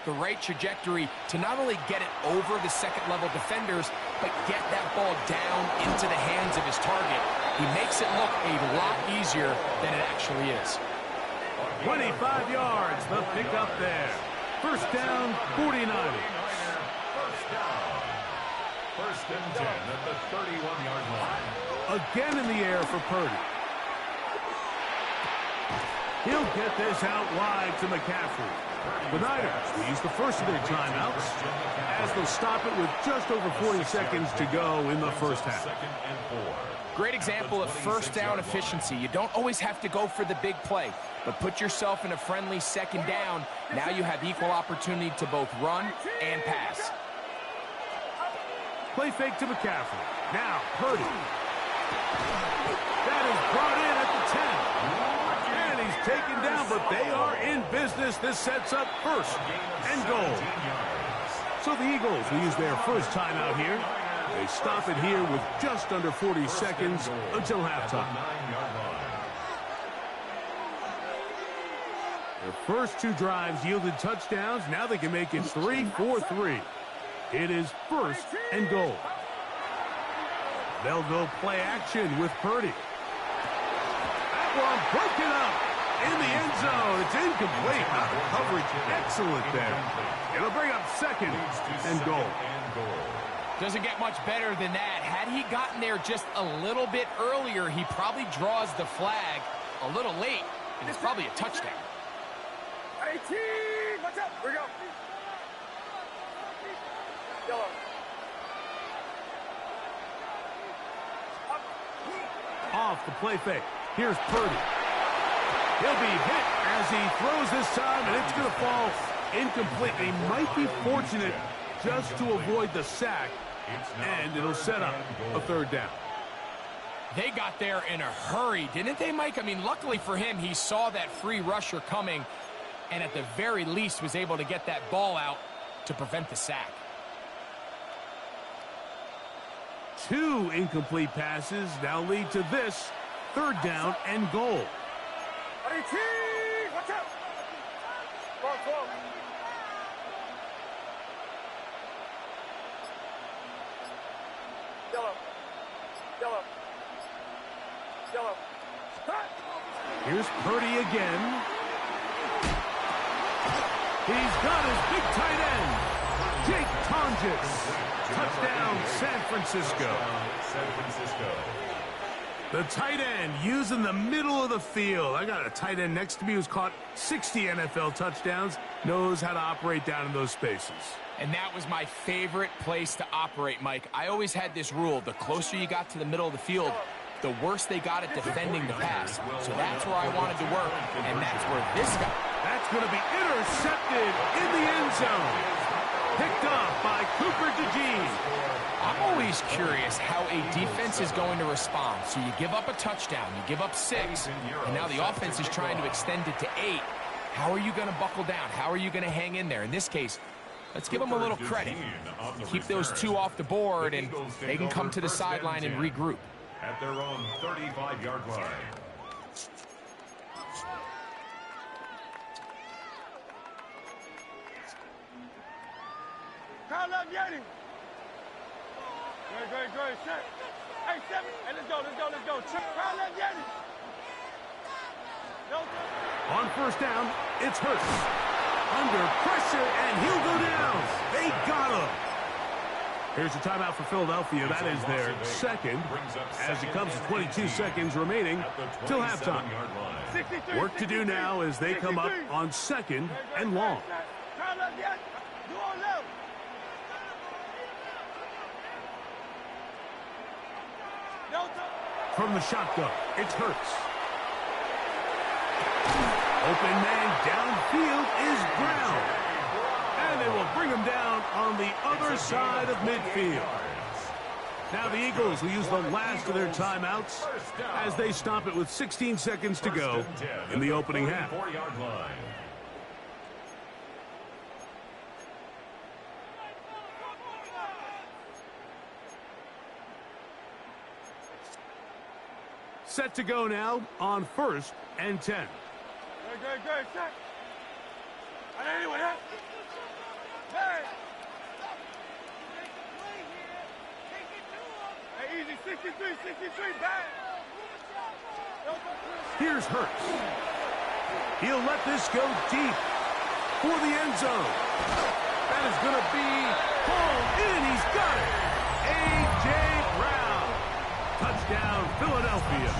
the right trajectory to not only get it over the second-level defenders, but get that ball down into the hands of his target. He makes it look a lot easier than it actually is. 25 yards, the pickup there. First down, 49ers. First and 10 at the 31-yard line. Again in the air for Purdy. He'll get this out wide to McCaffrey. The Niners will use the first of their timeouts as they'll stop it with just over 40 seconds to go in the first half. Great example of first down efficiency. You don't always have to go for the big play, but put yourself in a friendly second down. Now you have equal opportunity to both run and pass. Play fake to McCaffrey. Now Purdy. That is brought in at the 10. And he's taken down, but they are in business. This sets up first and goal. So the Eagles will use their first timeout here. They stop it here with just under 40 seconds until halftime. Their first two drives yielded touchdowns. Now they can make it 3-4-3. It is first and goal. They'll go play action with Purdy. That one broken up in the end zone. It's incomplete. Coverage excellent there. It'll bring up second and goal. Doesn't get much better than that. Had he gotten there just a little bit earlier, he probably draws the flag a little late, and it's probably a touchdown. 18, watch out, here we go. Yellow. Off the play fake. Here's Purdy. He'll be hit as he throws this time, and it's going to fall incomplete. He might be fortunate just to avoid the sack, and it'll set up a third down. They got there in a hurry, didn't they, Mike? I mean, luckily for him, he saw that free rusher coming, and at the very least was able to get that ball out to prevent the sack. Two incomplete passes now lead to this third down and goal. 18, watch out. 12. Yellow. Here's Purdy again. He's got his big tight end, Jake Tonjes. Touchdown, San Francisco. The tight end using the middle of the field. I got a tight end next to me who's caught 60 NFL touchdowns, knows how to operate down in those spaces. And that was my favorite place to operate, Mike. I always had this rule: the closer you got to the middle of the field, the worse they got at defending the pass. So that's where I wanted to work, and that's where this guy. That's going to be intercepted in the end zone. Picked up by Cooper DeJean. I'm always curious how a defense is going to respond. So you give up a touchdown, you give up 6, and now the offense is trying to extend it to 8. How are you going to buckle down? How are you going to hang in there? In this case, let's give them a little credit. Keep those 2 off the board, and they can come to the sideline and regroup. At their own 35-yard line. Kyle left Yeti. Great. Set. Hey, 7. Hey, let's go. Kyle left Yeti. On first down, it's Hurts. Under pressure, and he'll go down. They got him. Here's a timeout for Philadelphia. That is their second, as it comes to 22 seconds remaining till halftime. Work to do now as they come up on second and long. From the shotgun, it's Hurts. Open man downfield is Brown. And they will bring him down on the other side of midfield. Now the Eagles will use the last of their timeouts as they stop it with 16 seconds to go in the opening half. Set to go now on first and 10. Good. Set. I didn't anyone hit. 63, bang. Here's Hurts. He'll let this go deep for the end zone. That is going to be hauled in. He's got it. A.J. Brown. Touchdown, Philadelphia.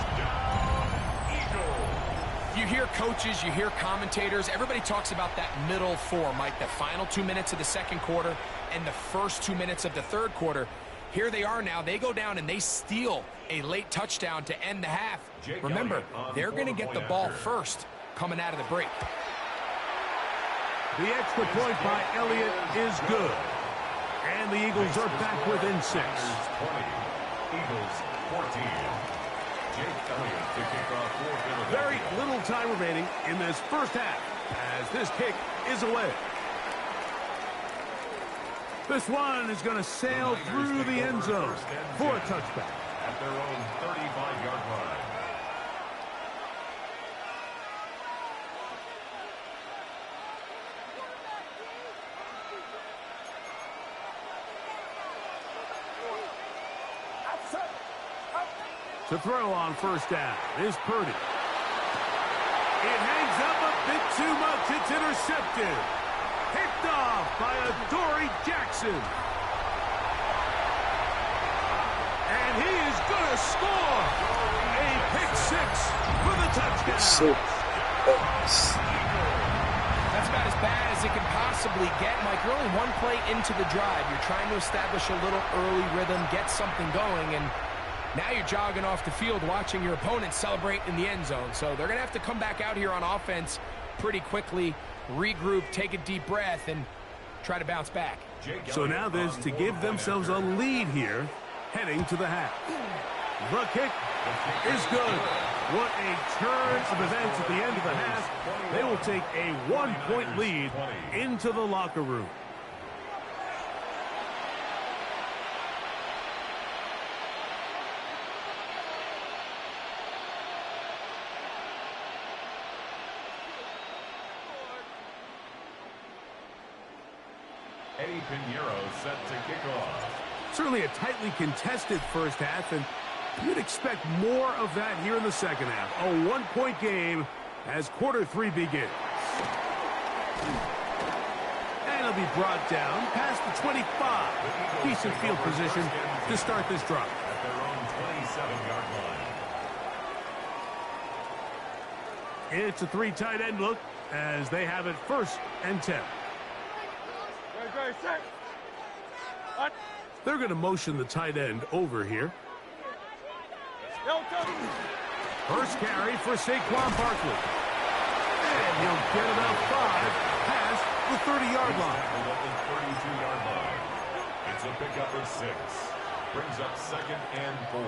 You hear coaches, you hear commentators, everybody talks about that middle four, Mike, the final 2 minutes of the second quarter and the first 2 minutes of the third quarter. Here they are now. They go down and they steal a late touchdown to end the half. Remember, they're going to get the ball first coming out of the break. The extra point by Elliott is good. And the Eagles are back within 6. 20, Eagles 14. Jake Elliott to kick off for Philadelphia. Very little time remaining in this first half as this kick is away. This one is going to sail through the end zone for a touchback. At their own 35-yard line. To throw on first down is Purdy. It hangs up a bit too much. It's intercepted. Picked off by Adoree Jackson. And he is going to score. A pick six for the touchdown. That's about as bad as it can possibly get, Mike. We're only one play into the drive. You're trying to establish a little early rhythm, get something going, and now you're jogging off the field watching your opponent celebrate in the end zone. So they're going to have to come back out here on offense pretty quickly, regroup, take a deep breath, and try to bounce back. So now this to give themselves a lead here heading to the half. The kick is good. What a turn of events at the end of the half. They will take a 1-point lead into the locker room. Eddie Pinheiro set to kick off. Certainly a tightly contested first half, and you'd expect more of that here in the second half. A 1-point game as quarter 3 begins. And it'll be brought down past the 25. Decent field position to start this drive. At their own 27-yard line. It's a 3 tight end look as they have it 1st and 10. They're going to motion the tight end over here. First carry for Saquon Barkley. And he'll get about 5 past the 30-yard line. 32-yard line. It's a pickup of 6. Brings up 2nd and 4.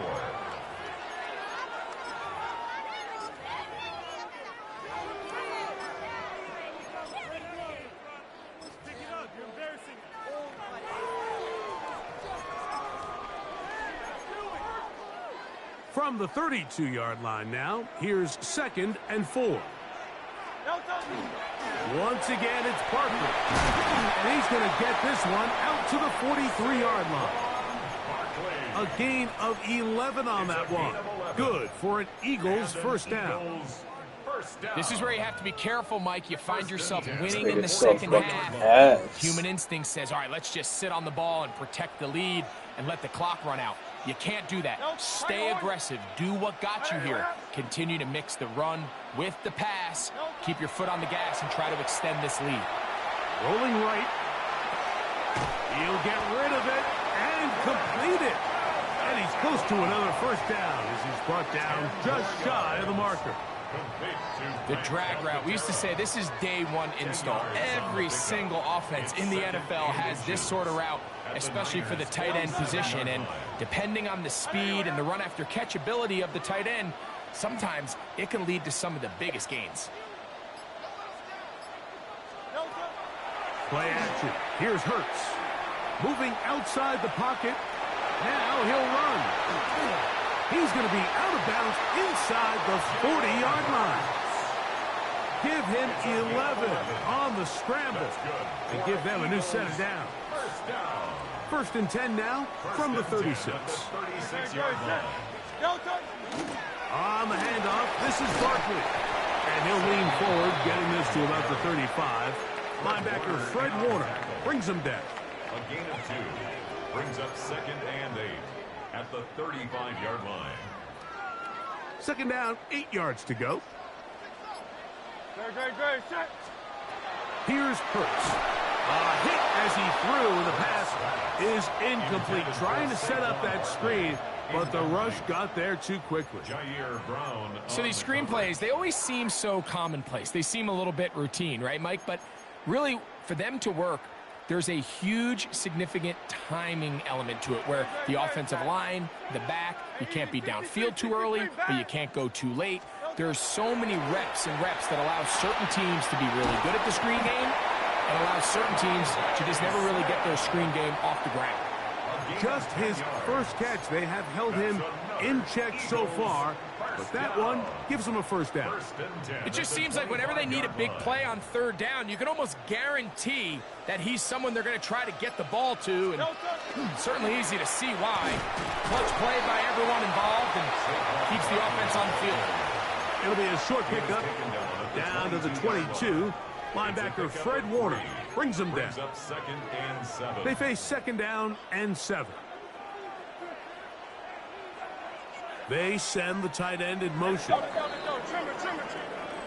From the 32-yard line now, here's 2nd and 4. Once again, it's Barkley. And he's going to get this one out to the 43-yard line. A gain of 11 on that one. Good for an Eagles first down. This is where you have to be careful, Mike. You find yourself winning in the second half. Human instinct says, all right, let's just sit on the ball and protect the lead and let the clock run out. You can't do that. Stay aggressive. Do what got you here. Continue to mix the run with the pass. Keep your foot on the gas and try to extend this lead. Rolling right. He'll get rid of it and complete it. And he's close to another first down as he's brought down just shy of the marker. The drag route. We used to say this is day one install. Every single offense in the NFL has this sort of route, especially for the tight end position. And depending on the speed and the run after catch ability of the tight end, sometimes it can lead to some of the biggest gains. Play action. Here's Hurts. Moving outside the pocket. Now he'll run. He's going to be out of bounds inside the 40-yard line. Give him 11 on the scramble and give them a new set of downs. First and 10 now from the 36. On the handoff, this is Barkley. And he'll lean forward, getting this to about the 35. Linebacker Fred Warner brings him down. A gain of 2 brings up 2nd and 8 at the 35-yard line. Second down, 8 yards to go. Here's Hurts. A hit as he threw, and the pass is incomplete. Trying to set up that screen, but the rush got there too quickly. Jair Brown. So these screenplays, they always seem so commonplace. They seem a little bit routine, right, Mike? But really, for them to work, there's a huge, significant timing element to it where the offensive line, the back, you can't be downfield too early, but you can't go too late. There's so many reps and reps that allow certain teams to be really good at the screen game and allow certain teams to just never really get their screen game off the ground. Just his first catch. They have held him in check so far, but that one gives him a first down. It just seems like whenever they need a big play on third down, you can almost guarantee that he's someone they're going to try to get the ball to, and certainly easy to see why. Clutch play by everyone involved and keeps the offense on the field. It'll be a short pickup down to the 22. Linebacker Fred Warner brings them down. They face second down and 7. They send the tight end in motion.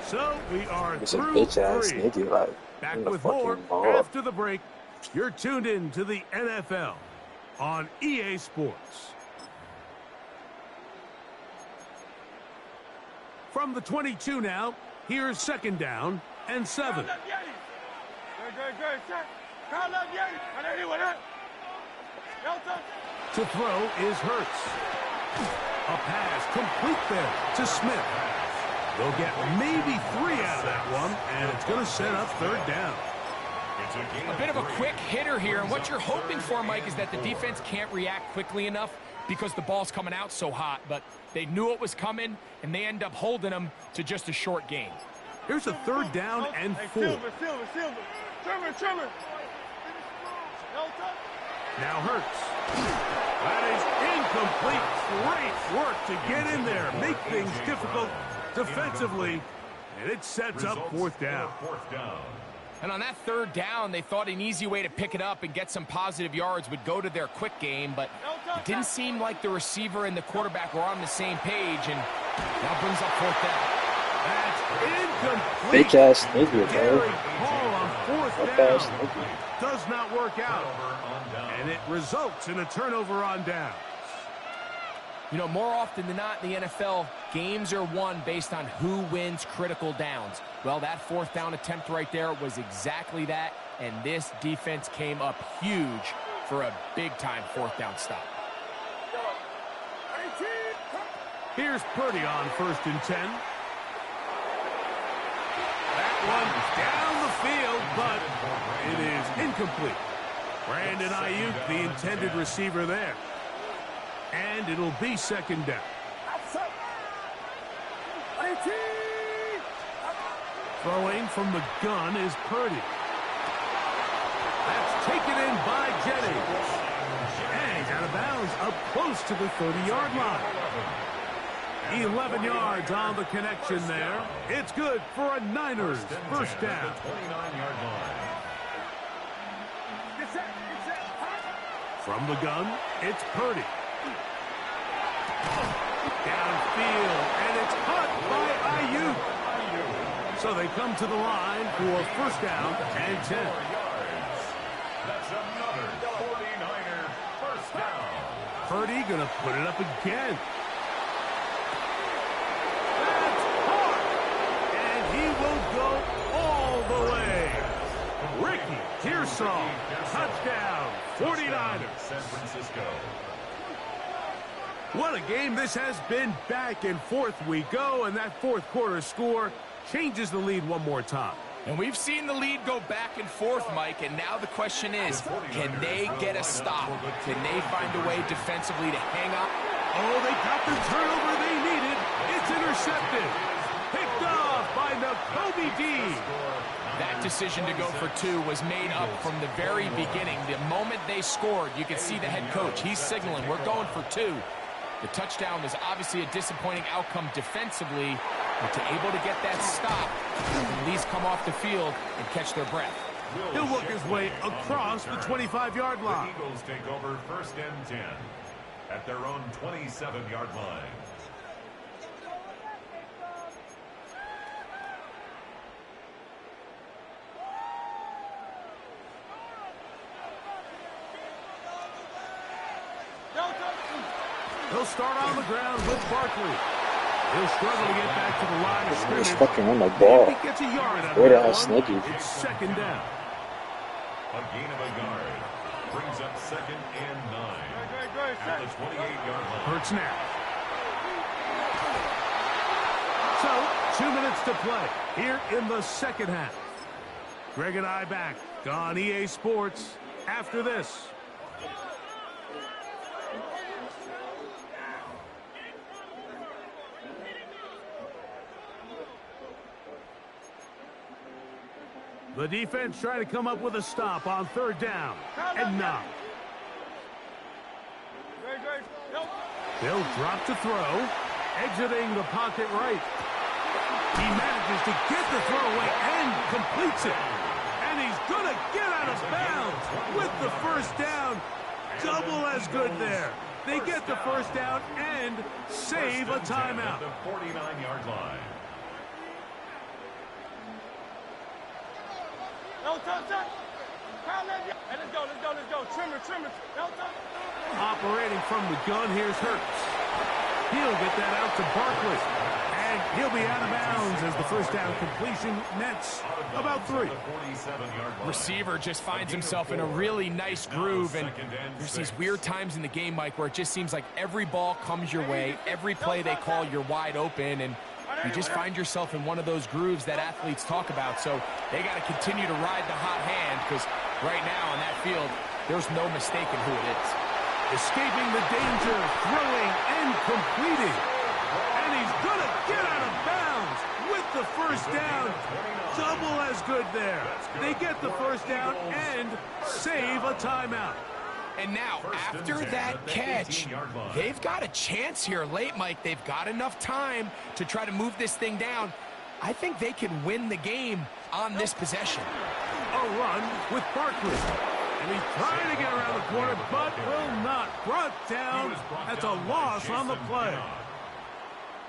So we are through 3. Back with more after the break. You're tuned in to the NFL on EA Sports. From the 22 now, here's second down and 7. To throw is Hurts. A pass complete there to Smith. They'll get maybe 3 out of that one, and it's going to set up third down. A bit of a quick hitter here, and what you're hoping for, Mike, is that the defense can't react quickly enough because the ball's coming out so hot, but they knew it was coming, and they end up holding them to just a short gain. Here's a third down and 4. Now Hurts. That is incomplete. Great work to get in there, make things difficult defensively, and it sets up fourth down. And on that third down, they thought an easy way to pick it up and get some positive yards would go to their quick game, but it didn't seem like the receiver and the quarterback were on the same page, and that brings up fourth down. That's incomplete. Big ass nigga, bro. Hall on fourth down. Does not work out, and it results in a turnover on down. You know, more often than not in the NFL, games are won based on who wins critical downs. Well, that fourth down attempt right there was exactly that, and this defense came up huge for a big-time fourth down stop. Here's Purdy on first and 10. That one down the field, but it is incomplete. Brandon Ayuk, the intended receiver there. And it'll be second down. Throwing from the gun is Purdy. That's taken in by Jennings. And he's out of bounds up close to the 30-yard line. 11 yards on the connection there. It's good for a Niners first down. From the gun, it's Purdy. Downfield, and it's caught by Ayuk. So they come to the line for first down and 10. That's another 49er first down. Purdy going to put it up again. That's caught, and he will go all the way. Ricky Pearsall, touchdown, 49ers. San Francisco. What a game this has been. Back and forth we go, and that fourth quarter score changes the lead one more time. And we've seen the lead go back and forth, Mike, and now the question is, can they get a stop? Can they find a way defensively to hang up? Oh, they got the turnover they needed. It's intercepted. Picked off by by Nakobe Dean. That decision to go for 2 was made up from the very beginning. The moment they scored, you could see the head coach. He's signaling, we're going for 2. The touchdown was obviously a disappointing outcome defensively, but to able to get that stop, at least come off the field and catch their breath. He'll work his way across the 25-yard line. The Eagles take over 1st and 10 at their own 27-yard line. He'll start on the ground with Barkley. He'll struggle to get back to the line of scrimmage. He's fucking on the ball. He gets a yard out of Way to that ask one. Nicky. It's 2nd down. A gain of a yard brings up 2nd and 9 at the 28-yard line. Hurts now. So, 2 minutes to play here in the 2nd half. Greg and I back on EA Sports after this. The defense trying to come up with a stop on 3rd down and 9. They'll drop to throw, exiting the pocket right. He manages to get the throw away and completes it. And he's going to get out of bounds with the 1st down. Double as good there. They get the 1st down and save a timeout. The 49-yard line. Let's go. Trimmer. Operating from the gun, here's Hurts. He'll get that out to Barkley. And he'll be out of bounds as the 1st down completion nets about 3. Receiver just finds himself in a really nice groove, and there's these weird times in the game, Mike, where it just seems like every ball comes your way, every play they call, you're wide open, and you just find yourself in one of those grooves that athletes talk about. So they got to continue to ride the hot hand, because right now on that field, there's no mistaking who it is. Escaping the danger, throwing and completing. And he's going to get out of bounds with the 1st down. Double as good there. They get the 1st down and save a timeout. And now, after that catch, they've got a chance here late, Mike. They've got enough time to try to move this thing down. I think they can win the game on this possession. A run with Barkley. And he's trying to get around the corner, but will not. Brought down. That's a loss on the play.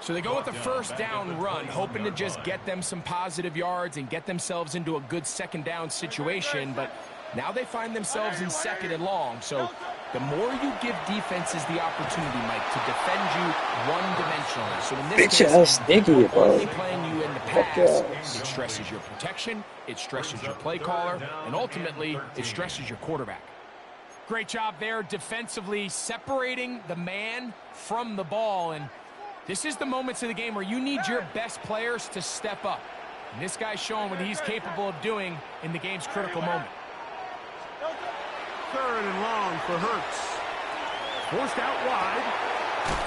So they go with the 1st down run, hoping to just get them some positive yards and get themselves into a good 2nd down situation, but now they find themselves in 2nd and long. So the more you give defenses the opportunity, Mike, to defend you one-dimensionally. So in this case, nigga, bro. only playing you in the pass, it stresses your protection, it stresses your play caller, and ultimately it stresses your quarterback. Great job there defensively, separating the man from the ball, and this is the moments of the game where you need your best players to step up. And this guy's showing what he's capable of doing in the game's critical moment. 3rd and long for Hurts. Forced out wide.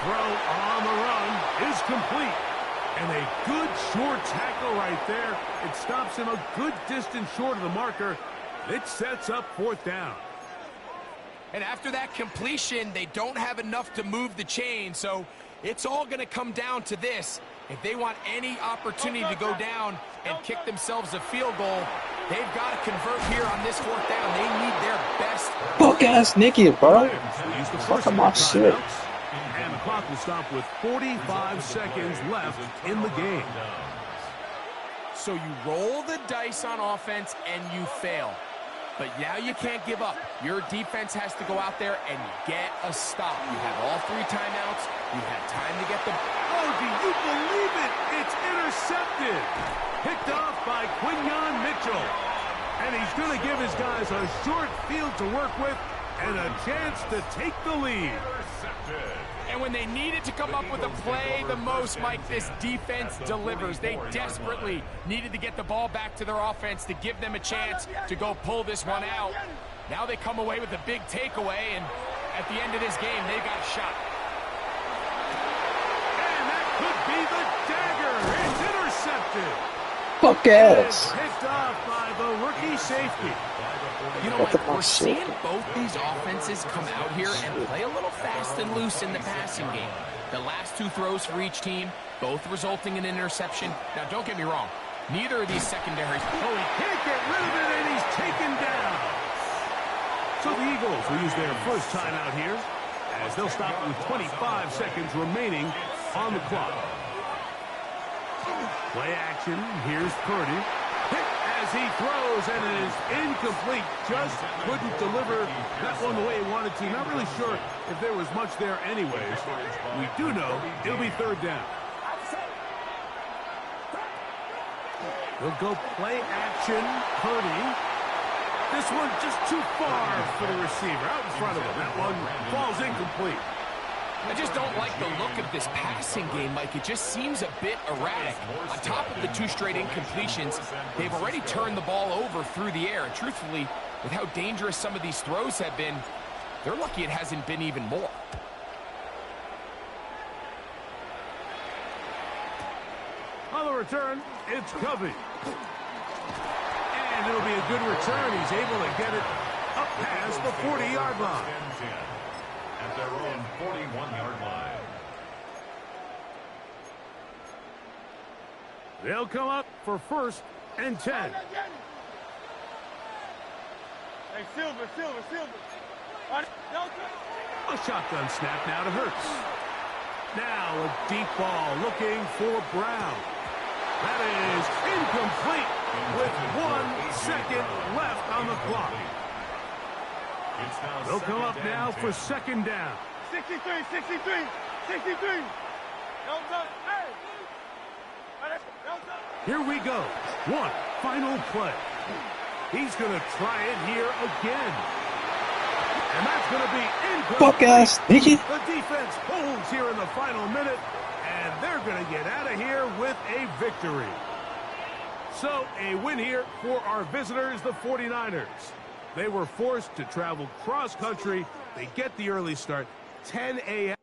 Throw on the run is complete. And a good short tackle right there. It stops him a good distance short of the marker. It sets up 4th down. And after that completion, they don't have enough to move the chain, so it's all going to come down to this. If they want any opportunity to go down and kick themselves a field goal, they've got to convert here on this 4th down. They need their best. Fuck-ass Nicky, bro. Fuck my shit. And the clock will stop with 45 seconds left in the game. So you roll the dice on offense and you fail. But now you can't give up. Your defense has to go out there and get a stop. You have all 3 timeouts. You have time to get the... Oh, do you believe it? It's intercepted. Picked off by Quinyon Mitchell. And he's going to give his guys a short field to work with and a chance to take the lead. And when they needed to come up with a play the most, Mike, this defense delivers. They desperately needed to get the ball back to their offense to give them a chance to go pull this one out. Now they come away with a big takeaway, and at the end of this game, they've got a shot. And that could be the dagger. It's intercepted. Fuck ass. Picked off by the rookie safety. You know What what? the We're seeing fuck? both these offenses come out here and play a little fast and loose in the passing game. The last two throws for each team, both resulting in an interception. Now, don't get me wrong. Neither of these secondaries. Oh, he can't get rid of it, and he's taken down. So the Eagles will use their first timeout here, as they'll stop with 25 seconds remaining on the clock. Play action. Here's Purdy. Hit as he throws, and it is incomplete. Just couldn't deliver that one the way he wanted to. Not really sure if there was much there anyways. We do know it'll be third down. He'll go play action. Purdy. This one just too far for the receiver. Out in front of him. That one falls incomplete. I just don't like the look of this passing game, Mike. It just seems a bit erratic. On top of the two straight incompletions, they've already turned the ball over through the air. And truthfully, with how dangerous some of these throws have been, they're lucky it hasn't been even more. On the return, it's Covey. And it'll be a good return. He's able to get it up past the 40-yard line. At their own 41-yard line. They'll come up for first and 10. Hey, Silver. A shotgun snap now to Hurts. Now a deep ball looking for Brown. That is incomplete with 1 second left on the clock. They'll come up now for second down. 63. Here we go. One final play. He's going to try it here again. And that's going to be incomplete. Fuck ass, Nicky. The defense holds here in the final minute, and they're going to get out of here with a victory. So, a win here for our visitors, the 49ers. They were forced to travel cross-country. They get the early start, 10 a.m.